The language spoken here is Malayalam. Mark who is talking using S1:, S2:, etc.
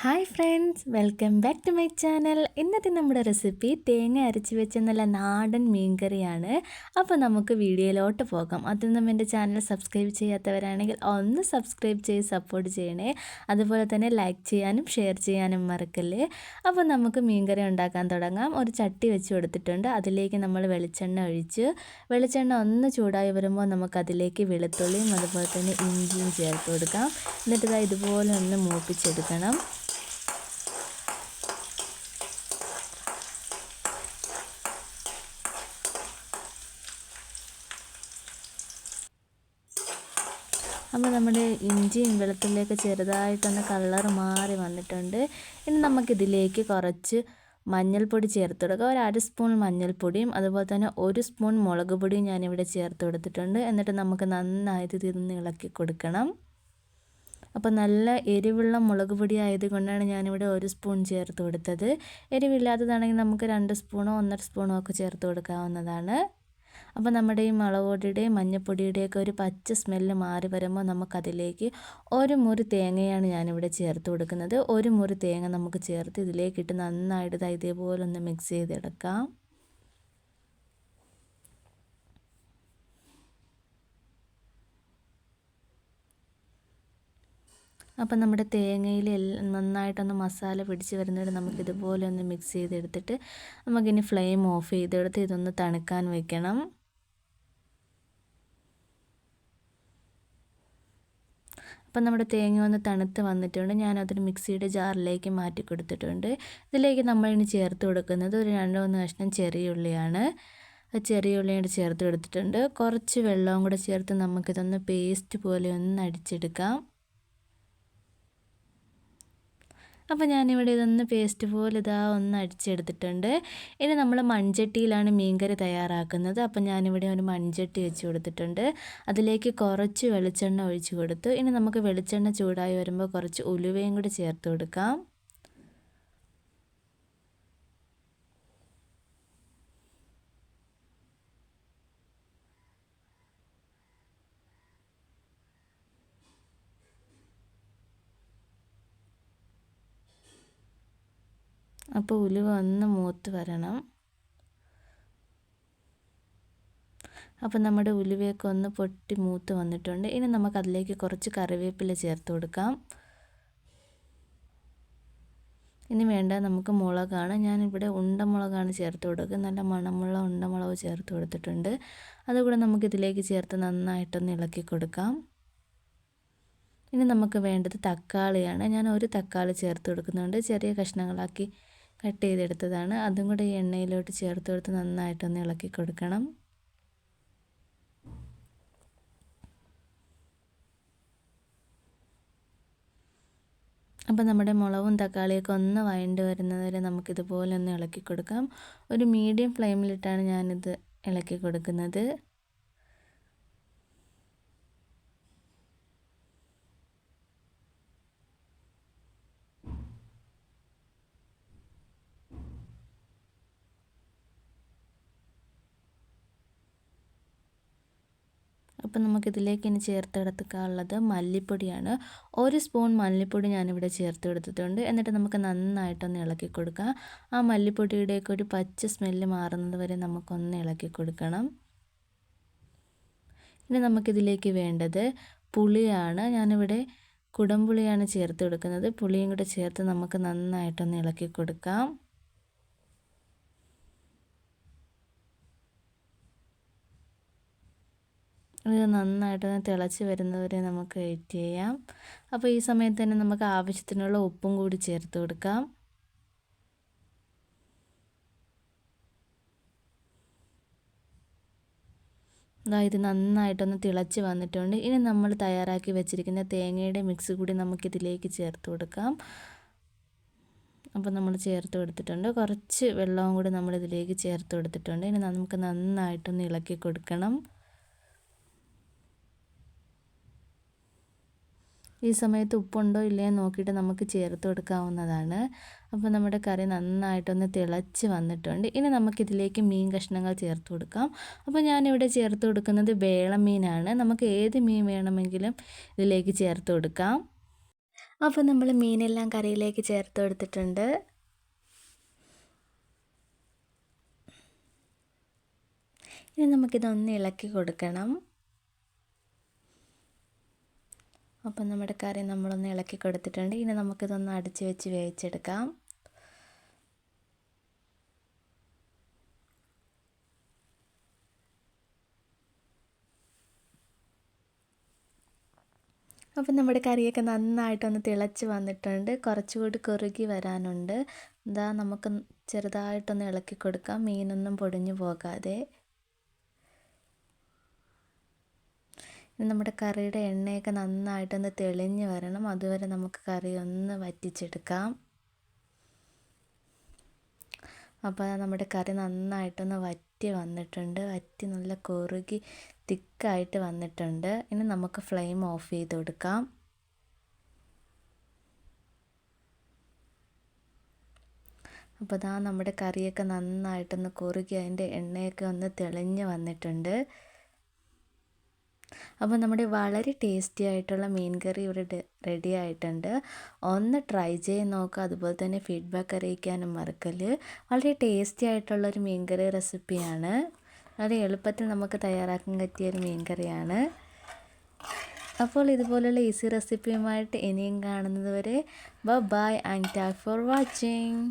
S1: Hi friends, welcome back to my channel. ഇന്നത്തെ നമ്മുടെ റെസിപ്പി തേങ്ങ അരച്ച് വെച്ച നല്ല നാടൻ മീൻകറിയാണ്. അപ്പോൾ നമുക്ക് വീഡിയോയിലോട്ട് പോകാം. അതിനും എൻ്റെ ചാനൽ സബ്സ്ക്രൈബ് ചെയ്യാത്തവരാണെങ്കിൽ ഒന്ന് സബ്സ്ക്രൈബ് ചെയ്ത് സപ്പോർട്ട് ചെയ്യണേ. അതുപോലെ തന്നെ ലൈക്ക് ചെയ്യാനും ഷെയർ ചെയ്യാനും മറക്കല്ലേ. അപ്പോൾ നമുക്ക് മീൻകറി ഉണ്ടാക്കാൻ തുടങ്ങാം. ഒരു ചട്ടി വെച്ച് കൊടുത്തിട്ടുണ്ട്. അതിലേക്ക് നമ്മൾ വെളിച്ചെണ്ണ ഒന്ന് ചൂടായി വരുമ്പോൾ നമുക്കതിലേക്ക് വെളുത്തുള്ളിയും അതുപോലെ തന്നെ ഇഞ്ചിയും ചേർത്ത് കൊടുക്കാം. എന്നിട്ട് ഇതുപോലെ ഒന്ന് മൂപ്പിച്ചെടുക്കണം. അപ്പോൾ നമ്മുടെ ഇഞ്ചിയും വെളുത്തുള്ളിയൊക്കെ ചെറുതായിട്ടൊന്ന് കളർ മാറി വന്നിട്ടുണ്ട്. ഇനി നമുക്കിതിലേക്ക് കുറച്ച് മഞ്ഞൾപ്പൊടി ചേർത്ത് കൊടുക്കുക. ഒരു അര സ്പൂൺ മഞ്ഞൾപ്പൊടിയും അതുപോലെ തന്നെ 1 സ്പൂൺ മുളക് പൊടിയും ഞാനിവിടെ ചേർത്ത് കൊടുത്തിട്ടുണ്ട്. എന്നിട്ട് നമുക്ക് നന്നായിട്ട് ഇതൊന്ന് ഇളക്കി കൊടുക്കണം. അപ്പോൾ നല്ല എരിവുള്ള മുളക് പൊടി ആയതുകൊണ്ടാണ് ഞാനിവിടെ 1 സ്പൂൺ ചേർത്ത് കൊടുത്തത്. എരിവില്ലാത്തതാണെങ്കിൽ നമുക്ക് 2 സ്പൂണോ 1.5 സ്പൂണോ ഒക്കെ ചേർത്ത് കൊടുക്കാവുന്നതാണ്. അപ്പോൾ നമ്മുടെ ഈ മുളക് പൊടിയുടെയും മഞ്ഞൾപ്പൊടിയുടെയൊക്കെ ഒരു പച്ച സ്മെല്ല് മാറി വരുമ്പോൾ നമുക്കതിലേക്ക് 1 മുറി തേങ്ങയാണ് ഞാനിവിടെ ചേർത്ത് കൊടുക്കുന്നത്. 1 മുറി തേങ്ങ നമുക്ക് ചേർത്ത് ഇതിലേക്കിട്ട് നന്നായിട്ട് ഇതേപോലെ ഒന്ന് മിക്സ് ചെയ്തെടുക്കാം. അപ്പം നമ്മുടെ തേങ്ങയിൽ നന്നായിട്ടൊന്ന് മസാല പിടിച്ച് വരുന്നവരെ നമുക്കിതുപോലെ ഒന്ന് മിക്സ് ചെയ്തെടുത്തിട്ട് നമുക്കിനി ഫ്ലെയിം ഓഫ് ചെയ്തെടുത്ത് ഇതൊന്ന് തണുക്കാൻ വെക്കണം. അപ്പം നമ്മുടെ തേങ്ങ ഒന്ന് തണുത്ത് വന്നിട്ടുണ്ട്. ഞാനതൊരു മിക്സിയുടെ ജാറിലേക്ക് മാറ്റി കൊടുത്തിട്ടുണ്ട്. ഇതിലേക്ക് നമ്മളിനി ചേർത്ത് കൊടുക്കുന്നത് ഒരു 2-3 കഷ്ണം ചെറിയ ഉള്ളിയാണ്. ചെറിയ ഉള്ളിയോട് ചേർത്ത് കൊടുത്തിട്ടുണ്ട്. കുറച്ച് വെള്ളവും കൂടെ ചേർത്ത് നമുക്കിതൊന്ന് പേസ്റ്റ് പോലെ ഒന്ന് അടിച്ചെടുക്കാം. അപ്പോൾ ഞാനിവിടെ ഇതൊന്ന് പേസ്റ്റ് പോലെ ഒന്ന് അടിച്ചെടുത്തിട്ടുണ്ട്. ഇനി നമ്മൾ മൺചട്ടിയിലാണ് മീൻകറി തയ്യാറാക്കുന്നത്. അപ്പോൾ ഞാനിവിടെ ഒരു മൺചട്ടി വെച്ച് കൊടുത്തിട്ടുണ്ട്. അതിലേക്ക് കുറച്ച് വെളിച്ചെണ്ണ ഒഴിച്ച് കൊടുത്തു. ഇനി നമുക്ക് വെളിച്ചെണ്ണ ചൂടായി വരുമ്പോൾ കുറച്ച് ഉലുവയും കൂടി ചേർത്ത് കൊടുക്കാം. അപ്പോൾ ഉലുവ ഒന്ന് മൂത്ത് വരണം. അപ്പോൾ നമ്മുടെ ഉലുവയൊക്കെ ഒന്ന് പൊട്ടി മൂത്ത് വന്നിട്ടുണ്ട്. ഇനി നമുക്കതിലേക്ക് കുറച്ച് കറിവേപ്പില ചേർത്ത് കൊടുക്കാം. ഇനി വേണ്ട നമുക്ക് മുളകാണ്. ഞാനിവിടെ ഉണ്ടമുളകാണ് ചേർത്ത് കൊടുക്കുക. നല്ല മണമുള്ള ഉണ്ടമുളക് ചേർത്ത് കൊടുത്തിട്ടുണ്ട്. അതുകൂടെ നമുക്കിതിലേക്ക് ചേർത്ത് നന്നായിട്ടൊന്ന് ഇളക്കി കൊടുക്കാം. ഇനി നമുക്ക് വേണ്ടത് തക്കാളിയാണ്. ഞാൻ ഒരു തക്കാളി ചേർത്ത് കൊടുക്കുന്നുണ്ട്. ചെറിയ കഷ്ണങ്ങളാക്കി കട്ട് ചെയ്തെടുത്തതാണ്. അതും കൂടെ ഈ എണ്ണയിലോട്ട് ചേർത്ത് കൊടുത്ത് നന്നായിട്ടൊന്ന് ഇളക്കി കൊടുക്കണം. അപ്പോൾ നമ്മുടെ മുളകും തക്കാളിയൊക്കെ ഒന്ന് വഴണ്ട് വരുന്നത് വരെ നമുക്കിതുപോലെ ഒന്ന് ഇളക്കി കൊടുക്കാം. ഒരു മീഡിയം ഫ്ലെയിമിലിട്ടാണ് ഞാനിത് ഇളക്കി കൊടുക്കുന്നത്. അപ്പം നമുക്കിതിലേക്ക് ഇനി ചേർത്ത് കൊടുക്കാനുള്ളത് മല്ലിപ്പൊടിയാണ്. 1 സ്പൂൺ മല്ലിപ്പൊടി ഞാനിവിടെ ചേർത്ത് കൊടുത്തിട്ടുണ്ട്. എന്നിട്ട് നമുക്ക് നന്നായിട്ടൊന്ന് ഇളക്കി കൊടുക്കാം. ആ മല്ലിപ്പൊടിയുടെയൊക്കെ ഒരു പച്ച സ്മെല്ല് മാറുന്നത് വരെ നമുക്കൊന്ന് ഇളക്കി കൊടുക്കണം. ഇനി നമുക്കിതിലേക്ക് വേണ്ടത് പുളിയാണ്. ഞാനിവിടെ കുടംപുളിയാണ് ചേർത്ത് കൊടുക്കുന്നത്. പുളിയും കൂടെ ചേർത്ത് നമുക്ക് നന്നായിട്ടൊന്ന് ഇളക്കി കൊടുക്കാം. ഇത് നന്നായിട്ടൊന്ന് തിളച്ച് വരുന്നവരെ നമുക്ക് വെയിറ്റ് ചെയ്യാം. അപ്പോൾ ഈ സമയത്ത് തന്നെ നമുക്ക് ആവശ്യത്തിനുള്ള ഉപ്പും കൂടി ചേർത്ത് കൊടുക്കാം. ഇത് നന്നായിട്ടൊന്ന് തിളച്ച് വന്നിട്ടുണ്ട്. ഇനി നമ്മൾ തയ്യാറാക്കി വെച്ചിരിക്കുന്ന തേങ്ങയുടെ മിക്സ് കൂടി നമുക്കിതിലേക്ക് ചേർത്ത് കൊടുക്കാം. അപ്പോൾ നമ്മൾ ചേർത്ത് കൊടുത്തിട്ടുണ്ട്. കുറച്ച് വെള്ളവും കൂടി നമ്മളിതിലേക്ക് ചേർത്ത് കൊടുത്തിട്ടുണ്ട്. ഇനി നമുക്ക് നന്നായിട്ടൊന്ന് ഇളക്കി കൊടുക്കണം. ഈ സമയത്ത് ഉപ്പുണ്ടോ ഇല്ലയോ നോക്കിയിട്ട് നമുക്ക് ചേർത്ത് കൊടുക്കാവുന്നതാണ്. അപ്പോൾ നമ്മുടെ കറി നന്നായിട്ടൊന്ന് തിളച്ച് വന്നിട്ടുണ്ട്. ഇനി നമുക്കിതിലേക്ക് മീൻ കഷ്ണങ്ങൾ ചേർത്ത് കൊടുക്കാം. അപ്പോൾ ഞാനിവിടെ ചേർത്ത് കൊടുക്കുന്നത് വേള മീനാണ്. നമുക്ക് ഏത് മീൻ വേണമെങ്കിലും ഇതിലേക്ക് ചേർത്ത് കൊടുക്കാം. അപ്പോൾ നമ്മൾ മീനെല്ലാം കറിയിലേക്ക് ചേർത്ത് കൊടുത്തിട്ടുണ്ട്. ഇനി നമുക്കിതൊന്ന് ഇളക്കി കൊടുക്കണം. അപ്പം നമ്മുടെ കറി നമ്മളൊന്ന് ഇളക്കി കൊടുത്തിട്ടുണ്ട്. ഇനി നമുക്കിതൊന്ന് അടച്ച് വെച്ച് വേവിച്ചെടുക്കാം. അപ്പം നമ്മുടെ കറിയൊക്കെ നന്നായിട്ടൊന്ന് തിളച്ച് വന്നിട്ടുണ്ട്. കുറച്ചുകൂടി കുറുകി വരാനുണ്ട്. ഇതാ നമുക്ക് ചെറുതായിട്ടൊന്ന് ഇളക്കി കൊടുക്കാം, മീനൊന്നും പൊടിഞ്ഞു പോകാതെ. ഇനി നമ്മുടെ കറിയുടെ എണ്ണയൊക്കെ നന്നായിട്ടൊന്ന് തെളിഞ്ഞ് വരണം. അതുവരെ നമുക്ക് കറി ഒന്ന് വറ്റിച്ചെടുക്കാം. അപ്പോൾ നമ്മുടെ കറി നന്നായിട്ടൊന്ന് വറ്റി വന്നിട്ടുണ്ട്. വറ്റി നല്ല കുറുകി തിക്കായിട്ട് വന്നിട്ടുണ്ട്. ഇനി നമുക്ക് ഫ്ലെയിം ഓഫ് ചെയ്ത് കൊടുക്കാം. അപ്പോൾ ദാ നമ്മുടെ കറിയൊക്കെ നന്നായിട്ടൊന്ന് കുറുകി അതിൻ്റെ എണ്ണയൊക്കെ ഒന്ന് തെളിഞ്ഞ് വന്നിട്ടുണ്ട്. അപ്പോൾ നമ്മുടെ വളരെ ടേസ്റ്റി ആയിട്ടുള്ള മീൻ കറി ഇവിടെ റെഡി ആയിട്ടുണ്ട്. ഒന്ന് ട്രൈ ചെയ്ത് നോക്കുക. അതുപോലെ തന്നെ ഫീഡ്ബാക്ക് അറിയിക്കാനും മറക്കല്ല്. വളരെ ടേസ്റ്റി ആയിട്ടുള്ളൊരു മീൻ കറി റെസിപ്പിയാണ്. വളരെ എളുപ്പത്തിൽ നമുക്ക് തയ്യാറാക്കാൻ പറ്റിയൊരു മീൻ കറിയാണ്. അപ്പോൾ ഇതുപോലുള്ള ഈസി റെസിപ്പിയുമായിട്ട് ഇനിയും കാണുന്നത് വരെ bye and thank for watching.